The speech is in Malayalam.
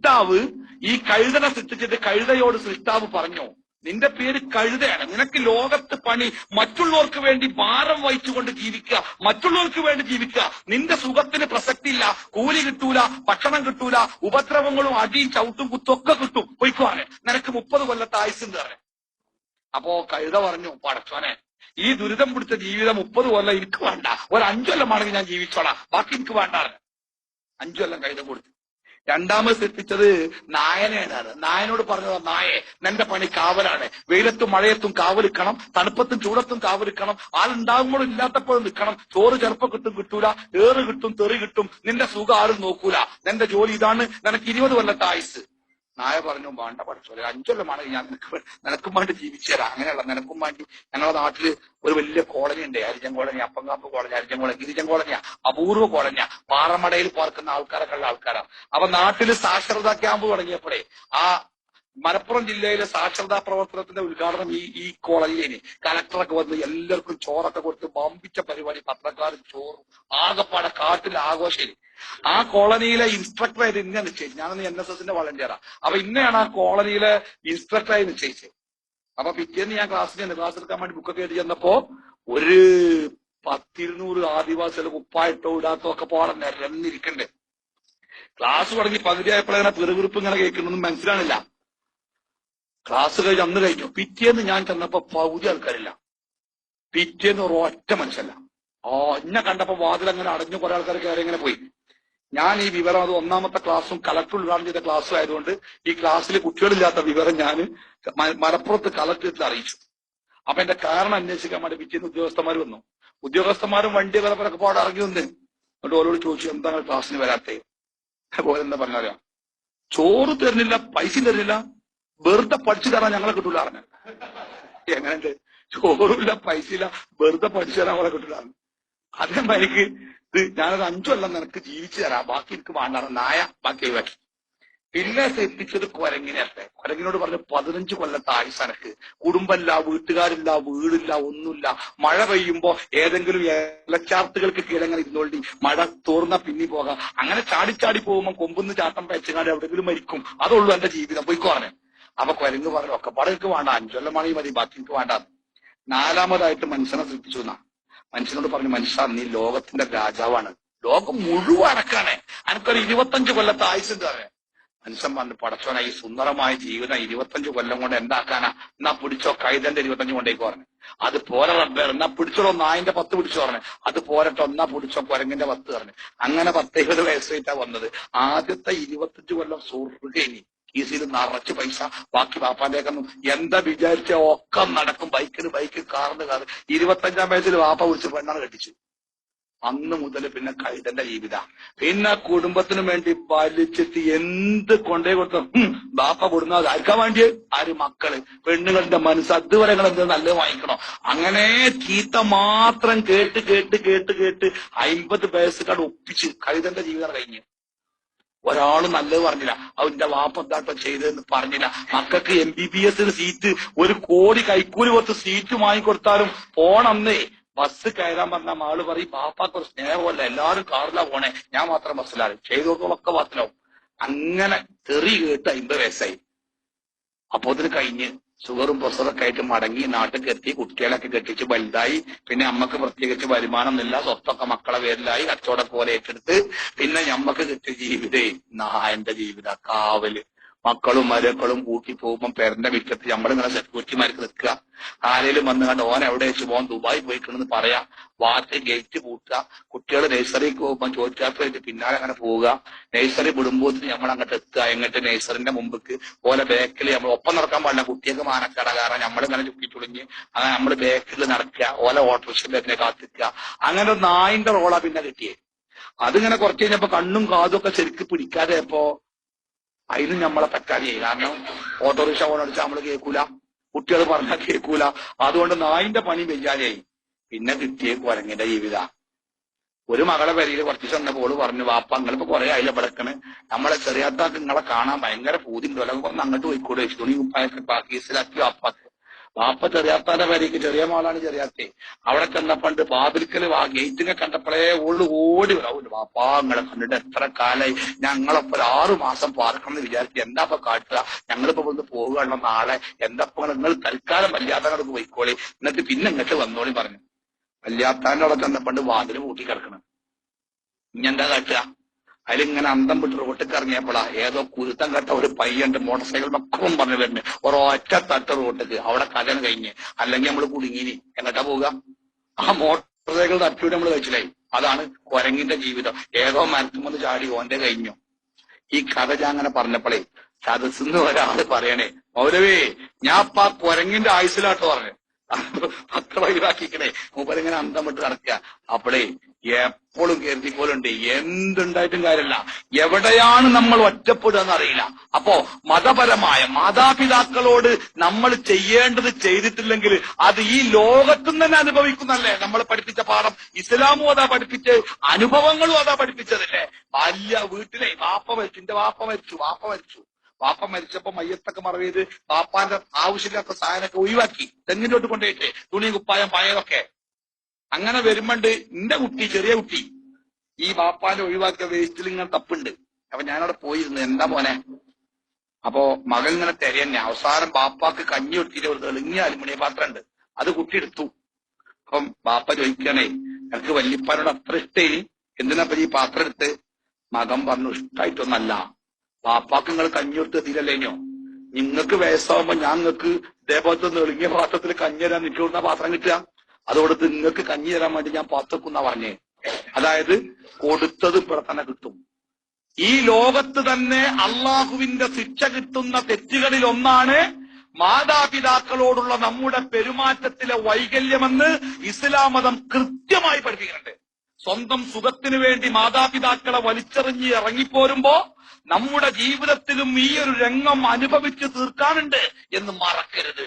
സൃഷ്ടാവ് ഈ കഴുതനെ സൃഷ്ടിച്ചിട്ട് കഴുതയോട് സൃഷ്ടാവ് പറഞ്ഞു, നിന്റെ പേര് കഴുതയാണ്, നിനക്ക് ലോകത്ത് പണി മറ്റുള്ളവർക്ക് വേണ്ടി ഭാരം വഹിച്ചുകൊണ്ട് ജീവിക്കുക, മറ്റുള്ളവർക്ക് വേണ്ടി ജീവിക്കുക. നിന്റെ സുഖത്തിന് പ്രസക്തിയില്ല, കൂലി കിട്ടൂല, ഭക്ഷണം കിട്ടൂല, ഉപദ്രവങ്ങളും അടിയും ചവിട്ടും കുത്തും ഒക്കെ കിട്ടും, പൊയ്ക്കുവാണ്, നിനക്ക് 30 കൊല്ലത്തെ ആയുസ്സുണ്ട് പറഞ്ഞു. അപ്പോ കഴുത പറഞ്ഞു, പടച്ചോനെ ഈ ദുരിതം പിടിച്ച ജീവിതം 30 കൊല്ലം എനിക്ക് വേണ്ട, ഒരു 5 കൊല്ലമാണെങ്കിൽ ഞാൻ ജീവിച്ചോളാം, ബാക്കി എനിക്ക് വേണ്ട. 5 കൊല്ലം കഴുത കൊടുത്തു. രണ്ടാമത് സൃഷ്ടിച്ചത് നായനെയാണ്. നായനോട് പറഞ്ഞത്, നായെ നിന്റെ പണി കാവലാണ്, വെയിലത്തും മഴയത്തും കാവലിക്കണം, തണുപ്പത്തും ചൂടത്തും കാവലിക്കണം, ആളുണ്ടാകുമ്പോഴും ഇല്ലാത്തപ്പോഴും നിൽക്കണം, ചോറ് ചെറുപ്പം കിട്ടും കിട്ടൂല, ഏറ് കിട്ടും തെറി കിട്ടും, നിന്റെ സുഖം ആരും നോക്കൂല, നിന്റെ ജോലി ഇതാണ്, നിനക്ക് 20 കൊല്ലത്തെ ആയുസ്. നായ പറഞ്ഞു, വേണ്ട പഠിച്ചോളെ, 5 കൊല്ലമാണ് ഞാൻ നിനക്കും വേണ്ടി ജീവിച്ചു തരാം. അങ്ങനെയുള്ള നിനക്കും വേണ്ടി ഞങ്ങളുടെ നാട്ടില് ഒരു വലിയ കോളനി ഉണ്ട്, അരിജൻ കോളനി, അപ്പങ്കാപ്പ് കോളനി, അരിജൻ കോളനി, ഗിരിജൻ കോളനിയാ, അപൂർവ കോളനിയാ, പാറമടയിൽ പാർക്കുന്ന ആൾക്കാരൊക്കെ ഉള്ള ആൾക്കാരാണ്. അപ്പൊ നാട്ടില് സാക്ഷരതാ ക്യാമ്പ് തുടങ്ങിയപ്പോഴേ ആ മലപ്പുറം ജില്ലയിലെ സാക്ഷരതാ പ്രവർത്തനത്തിന്റെ ഉദ്ഘാടനം ഈ കോളനിയിലേന് കലക്ടറൊക്കെ വന്ന് എല്ലാവർക്കും ചോറൊക്കെ കൊടുത്ത് വമ്പിച്ച പരിപാടി, പത്രക്കാരും ചോറും ആകപ്പാടെ കാട്ടിൽ ആഘോഷം. ആ കോളനിയിലെ ഇൻസ്ട്രക്ടറായിട്ട് ഇന്നെ നിശ്ചയിച്ചു. ഞാനൊന്ന് NSSന്റെ വളണ്ടിയറാ. അപ്പൊ ഇന്നെയാണ് ആ കോളനിയിലെ ഇൻസ്ട്രക്ടറായി നിശ്ചയിച്ചത്. അപ്പൊ പിറ്റേന്ന് ഞാൻ ക്ലാസ് എടുക്കാൻ വേണ്ടി ബുക്കൊക്കെ എഴുതി ചെന്നപ്പോ ഒരു 10-200 ആദിവാസികൾ കുപ്പായിട്ടോ ഇടാത്തോ ഒക്കെ പോടെ നിരന്നിരിക്കണ്ടേ. ക്ലാസ് തുടങ്ങി പകുതിയായപ്പോഴങ്ങനെ പിറുപിറുപ്പ് ഇങ്ങനെ കേൾക്കുന്നൊന്നും മനസ്സിലാണില്ല. ക്ലാസ് കഴിഞ്ഞ് അന്ന് കഴിഞ്ഞു. പിറ്റേന്ന് ഞാൻ ചെന്നപ്പോ പകുതി ആൾക്കാരില്ല. പിറ്റേന്ന് ഒരൊറ്റ മനുഷ്യല്ല. എന്നെ കണ്ടപ്പോ വാതിലങ്ങനെ അടഞ്ഞു, കുറെ ആൾക്കാർ കയറി ഇങ്ങനെ പോയി. ഞാൻ ഈ വിവരം, അത് 1ാമത്തെ ക്ലാസ്സും കലക്ടർ ഉദ്ഘാടനം ചെയ്ത ക്ലാസ്സും ആയതുകൊണ്ട് ഈ ക്ലാസ്സിൽ കുട്ടികളില്ലാത്ത വിവരം ഞാൻ മലപ്പുറത്ത് കലക്ടറേറ്റിൽ അറിയിച്ചു. അപ്പൊ എന്റെ കാരണം അന്വേഷിക്കാൻ വേണ്ടി പിറ്റേന്ന് ഉദ്യോഗസ്ഥന്മാർ വന്നു. ഉദ്യോഗസ്ഥന്മാരും വണ്ടി വിലപ്പരൊക്കെ പാടെ ഇറങ്ങി വന്ന് എന്നിട്ട് ഓരോട് ചോദിച്ചു, എന്താണ് ക്ലാസ്സിന് വരാത്തേ? അതുപോലെ എന്താ പറഞ്ഞാൽ, ചോറ് തരുന്നില്ല, പൈസ തരുന്നില്ല, വെറുതെ പഠിച്ചു തരാൻ ഞങ്ങളെ കിട്ടൂല പറഞ്ഞു. എങ്ങനെയുണ്ട്? ചോറുമില്ല, പൈസ ഇല്ല, വെറുതെ പഠിച്ചു തരാൻ ഞങ്ങളെ കിട്ടൂല. അതേമാതിരിക്ക് ഞാനത് 5 കൊല്ലം നിനക്ക് ജീവിച്ചു തരാം, ബാക്കി എനിക്ക് വേണ്ടാണ്. നായ ബാക്കി ഒഴിവാക്കി. പിന്നെ എത്തിച്ചത് കുരങ്ങിനത്തെ. കുരങ്ങിനോട് പറഞ്ഞു, 15 കൊല്ലത്തെ ആയുസ് എനക്ക്, കുടുംബമില്ല, വീട്ടുകാരില്ല, വീടില്ല, ഒന്നുമില്ല. മഴ പെയ്യുമ്പോ ഏതെങ്കിലും ഇലച്ചാർത്തുകൾക്ക് കീഴങ്ങനെ ഇരുന്നോണ്ടി, മഴ തോർന്ന പിന്നി പോകാം. അങ്ങനെ ചാടിച്ചാടി പോകുമ്പോ കൊമ്പുന്ന് ചാട്ടം പേച്ചങ്ങാണ്ട് എവിടെയെങ്കിലും മരിക്കും, അതുള്ളൂ എന്റെ ജീവിതം, പോയിക്കോ പറഞ്ഞു. അപ്പൊ കുരങ്ങ് പറഞ്ഞു, ഒക്കെപ്പാടെ എനിക്ക് വേണ്ട, 5 കൊല്ലമാണെങ്കിൽ മതി, ബാക്കി എനിക്ക് വേണ്ട. 4ാമതായിട്ട് മനുഷ്യനെ സൃഷ്ടിച്ചു എന്നാ. മനുഷ്യനോട് പറഞ്ഞു, മനുഷ്യ നീ ലോകത്തിന്റെ രാജാവാണ്, ലോകം മുഴുവൻ അടക്കാണ്, എനിക്കൊരു 25 കൊല്ലത്തെ ആയുസ് എന്താ? മനുഷ്യൻ പറഞ്ഞു, പടച്ചോന ഈ സുന്ദരമായ ജീവിതം 25 കൊല്ലം കൊണ്ട് എന്താക്കാനാ? എന്നാ പിടിച്ചോ, കൈതന്റെ 25 കൊണ്ടേക്ക് പറഞ്ഞു. അത് പോരെ റബ്ബേ, എന്നാ പിടിച്ചോളൂ, നായിന്റെ 10 പിടിച്ചു പറഞ്ഞു. അത് പോരട്ടോ, എന്നാ പിടിച്ചോ കുരങ്ങിന്റെ 10 പറഞ്ഞു. അങ്ങനെ 10-20 വയസ്സായിട്ടാ വന്നത്. ആദ്യത്തെ 25 കൊല്ലം സ്വർഗ്ഗേനി, ഈസിയിൽ നിറച്ച് പൈസ, ബാക്കി വാപ്പാന്റെയൊന്നും എന്താ വിചാരിച്ച ഒക്കെ നടക്കും, ബൈക്കിന് ബൈക്ക്, കാറിന് കാറ്. 25ാം വയസ്സിൽ വാപ്പ വിളിച്ച് പെണ്ണാണ് കെട്ടിച്ചു. അന്ന് മുതൽ പിന്നെ കഴുതന്റെ ജീവിത. പിന്നെ കുടുംബത്തിന് വേണ്ടി വലിച്ചിട്ട് എന്ത് കൊണ്ടേ കൊടുത്ത ബാപ്പ കൊടുക്കുന്നത് ആർക്കാ വേണ്ടിയേ? ആര്? മക്കള്, പെണ്ണുങ്ങളുടെ മനസ്സ്, അതുവരെ എന്ത് നല്ലത് വാങ്ങിക്കണോ? അങ്ങനെ ചീത്ത മാത്രം കേട്ട് കേട്ട് കേട്ട് കേട്ട് 50 വയസ്സുകാട് ഒപ്പിച്ച് കഴുതന്റെ ജീവിതം കഴിഞ്ഞു. ഒരാള് നല്ലത് പറഞ്ഞില്ല, അവന്റെ വാപ്പ എന്താട്ടോ ചെയ്തതെന്ന് പറഞ്ഞില്ല. മക്കൾക്ക് MBBS സീറ്റ് 1 കോടി കൈക്കൂലി കൊടുത്ത് സീറ്റ് വാങ്ങിക്കൊടുത്താലും പോണന്നേ ബസ് കയറാൻ പറഞ്ഞ ആള് പറയും, ബാപ്പാക്ക് ഒരു സ്നേഹമല്ല, എല്ലാവരും കാറിലാ പോണേ, ഞാൻ മാത്രം ബസ്സിലാണ്, ചെയ്തോളൊക്കെ ബസ്സിലാവും. അങ്ങനെ തെറി കേട്ട് 50 വയസ്സായി. അപ്പോ അതിന് കഴിഞ്ഞ് ഷുഗറും പ്രഷറൊക്കെ ആയിട്ട് മടങ്ങി നാട്ടിൽ എത്തി, കുട്ടികളൊക്കെ കെട്ടിച്ച് വലുതായി. പിന്നെ അമ്മക്ക് പ്രത്യേകിച്ച് വരുമാനമൊന്നുമില്ല, സ്വത്തൊക്കെ മക്കളെ പേരിലായി, കച്ചവടം പോലെ ഏറ്റെടുത്ത്. പിന്നെ ഞമ്മക്ക് കിട്ടിയ ജീവിതേ നായന്റെ ജീവിത, കാവല്, മക്കളും മരക്കളും കൂട്ടി പോകുമ്പോ പേരന്റെ വിക്കത്ത് നമ്മളിങ്ങനെ സെക്യൂരിറ്റിമാർക്ക് നിൽക്കുക. ആരേലും വന്ന് കണ്ട് ഓൻ എവിടെ വെച്ച് പോകാൻ ദുബായി പോയിക്കണെന്ന് പറയാ, വാറ്റ് ഗേറ്റ് പൂട്ടുക, കുട്ടികൾ നഴ്സറിക്ക് പോകുമ്പോൾ ചോദിച്ചാൽ പിന്നാലെ അങ്ങനെ പോവുക. നഴ്സറി വിടുമ്പോത്തിന് നമ്മൾ അങ്ങോട്ട് എത്തുക, എങ്ങോട്ട് നഴ്സറിന്റെ മുമ്പക്ക് ഓലെ ബാക്കിൽ നമ്മൾ ഒപ്പം നടക്കാൻ പാടില്ല, കുട്ടിയൊക്കെ മാനക്കട, കാരണം നമ്മളിങ്ങനെ ചുക്കി ചുളിഞ്ഞ് അങ്ങനെ നമ്മൾ ബാക്കിൽ നടക്കുക, ഓല ഓട്ടോറിക്ഷ കാത്തിക്കുക. അങ്ങനെ ഒരു നായിന്റെ റോളാ പിന്നെ കിട്ടിയേ. അതിങ്ങനെ കുറച്ച് കഴിഞ്ഞപ്പോ കണ്ണും കാതും ഒക്കെ ശരിക്ക് പിടിക്കാതെ ഇപ്പോ അതിനും നമ്മളെ പറ്റാതെയായി. കാരണം ഓട്ടോറിക്ഷ ഓണടിച്ചാൽ നമ്മള് കേൾക്കൂല, കുട്ടികൾ പറഞ്ഞാൽ കേൾക്കൂല. അതുകൊണ്ട് നായിന്റെ പണി വെയ്യാതെയായി. പിന്നെ കിട്ടിയ കുരങ്ങിന്റെ ജീവിത. ഒരു മകളെ പേരിൽ കുറച്ച് ചെന്നപ്പോൾ പറഞ്ഞു, വാപ്പ നിങ്ങളിപ്പോ കുറെ ആയില്ല കിടക്കണ്, നമ്മളെ ചെറിയാത്താക്ക് നിങ്ങളെ കാണാൻ ഭയങ്കര പൂതിണ്ടല്ലോ, ഒന്ന് അങ്ങോട്ട് പോയിക്കൂടെ, തുണി കുപ്പായൊക്കെ പാക്കീസിലാക്കി വാപ്പാക്ക്. വാപ്പ ചെറിയാത്താന്റെ പേരേക്ക് ചെറിയ മോളാണ് ചെറിയാത്തെ. അവിടെ ചെന്നപ്പണ്ട് ബാബിൽക്കല് ഗേറ്റിനെ കണ്ടപ്പോഴേ ഓടി വരാവൂല. വാപ്പാ നിങ്ങളെ കണ്ടിട്ട് എത്ര കാലായി, ഞങ്ങളപ്പോ 6 മാസം പാർക്കണം എന്ന് വിചാരിച്ചു. എന്താ ഇപ്പൊ കാട്ടുക, ഞങ്ങളിപ്പോ വന്ന് പോവുകയാണോ നാളെ, എന്താ നിങ്ങൾ തൽക്കാലം വല്യാത്തങ്ങൾക്ക് പോയിക്കോളി, എന്നിട്ട് പിന്നെ ഇങ്ങോട്ട് വന്നോളി പറഞ്ഞു. വല്യാത്താന്റെ അവിടെ ചെന്നപ്പണ്ട് വാതില് പൂട്ടി കിടക്കണം. ഇഞ്ഞെന്താ കാട്ടുക? അതിലിങ്ങനെ അന്തം വിട്ട് റോട്ടിക്ക് ഇറങ്ങിയപ്പോഴാ ഏതോ കുരുത്തം കെട്ട ഒരു പയ്യന്റെ മോട്ടോർ സൈക്കിൾ മക്കളും പറഞ്ഞു വരുന്നത്. ഒരൊറ്റ തട്ട് റോട്ടിക്ക്. അവിടെ കഥന കഴിഞ്ഞ്. അല്ലെങ്കിൽ നമ്മൾ കുടുങ്ങിനി. എങ്ങട്ടാ പോവുക? ആ മോട്ടോർ സൈക്കിൾ തട്ടൂടെ നമ്മൾ കഴിച്ചില്ലായി. അതാണ് കുരങ്ങിന്റെ ജീവിതം. ഏതോ മരത്തുമെന്ന് ചാടി ഓന്റെ കഴിഞ്ഞു. ഈ കഥ ഞാൻ അങ്ങനെ പറഞ്ഞപ്പോഴേ സദസ്സിന്ന് ഒരാള് പറയണേ, മൗലവി ഞാൻ ഇപ്പൊ ആ കുരങ്ങിന്റെ ആയുസിലാട്ടോ പറഞ്ഞു. അത്ര ഒഴിവാക്കിക്കണേ. മൂപ്പരിങ്ങനെ അന്തം വിട്ട് നടക്കുക. അപ്പോഴേ എപ്പോഴും കരുതിക്കോലുണ്ട്, എന്തുണ്ടായിട്ടും കാര്യമില്ല, എവിടെയാണ് നമ്മൾ ഒറ്റപ്പെടുക എന്നറിയില്ല. അപ്പോ മതപരമായ മാതാപിതാക്കളോട് നമ്മൾ ചെയ്യേണ്ടത് ചെയ്തിട്ടില്ലെങ്കിൽ അത് ഈ ലോകത്തും തന്നെ അനുഭവിക്കുന്നല്ലേ. നമ്മൾ പഠിപ്പിച്ച പാഠം ഇസ്ലാമും അതാ പഠിപ്പിച്ച്, അനുഭവങ്ങളും അതാ പഠിപ്പിച്ചതല്ലേ. വീട്ടിലെ വാപ്പ മരിച്ചപ്പോ മയ്യത്തൊക്കെ മറവ് ചെയ്ത് വാപ്പാന്റെ ആവശ്യമില്ലാത്ത സാധനമൊക്കെ ഒഴിവാക്കി തെങ്ങിനോട്ട് കൊണ്ടുപോയിട്ട് തുണി കുപ്പായം പായതൊക്കെ. അങ്ങനെ വരുമ്പോണ്ട് എന്റെ കുട്ടി, ചെറിയ കുട്ടി, ഈ വാപ്പാന്റെ ഒഴിവാക്കിയ വേസ്റ്റിൽ ഇങ്ങനെ തപ്പുണ്ട്. അപ്പൊ ഞാനവിടെ പോയിരുന്നു, എന്താ മോനെ? അപ്പോ മകൻ ഇങ്ങനെ തിരയന്നെ. അവസാനം ബാപ്പാക്ക് കഞ്ഞി ഒട്ടിയിട്ട് ഒരു തെളിങ്ങിയ അലുമിനിയ പാത്രം ഉണ്ട്, അത് കുട്ടി എടുത്തു. അപ്പം ബാപ്പ ചോദിക്കണേ, എനിക്ക് വല്യപ്പാനോട് അത്ര ഇഷ്ടേനി, എന്തിനാ ഈ പാത്രം എടുത്ത്? മകൻ പറഞ്ഞു, ഇഷ്ടായിട്ടൊന്നല്ല, ബാപ്പാക്ക് നിങ്ങൾ കഞ്ഞി കൊടുത്ത് തീരല്ലേനോ, നിങ്ങൾക്ക് വയസ്സാവുമ്പോ ഞാൻ നിങ്ങൾക്ക് ഇതേപോലത്തെ തെളിങ്ങിയ പാത്രത്തിൽ കഞ്ഞി തരാൻ നിൽക്കി കൊടുക്കുന്ന പാത്രം കിട്ടുക, അതോടത്ത് നിങ്ങൾക്ക് കഞ്ഞി തരാൻ വേണ്ടി ഞാൻ പാത്രക്കുന്ന പറഞ്ഞേ. അതായത് കൊടുത്തത് ഇവിടെ തന്നെ കിട്ടും. ഈ ലോകത്ത് തന്നെ അള്ളാഹുവിന്റെ ശിക്ഷ കിട്ടുന്ന തെറ്റുകളിൽ ഒന്നാണ് മാതാപിതാക്കളോടുള്ള നമ്മുടെ പെരുമാറ്റത്തിലെ വൈകല്യമെന്ന് ഇസ്ലാം മതം കൃത്യമായി പഠിപ്പിക്കുന്നുണ്ട്. സ്വന്തം സുഖത്തിനു വേണ്ടി മാതാപിതാക്കളെ വലിച്ചെറിഞ്ഞ് ഇറങ്ങിപ്പോരുമ്പോ നമ്മുടെ ജീവിതത്തിലും ഈ ഒരു രംഗം അനുഭവിച്ചു തീർക്കാനുണ്ട് എന്ന് മറക്കരുത്.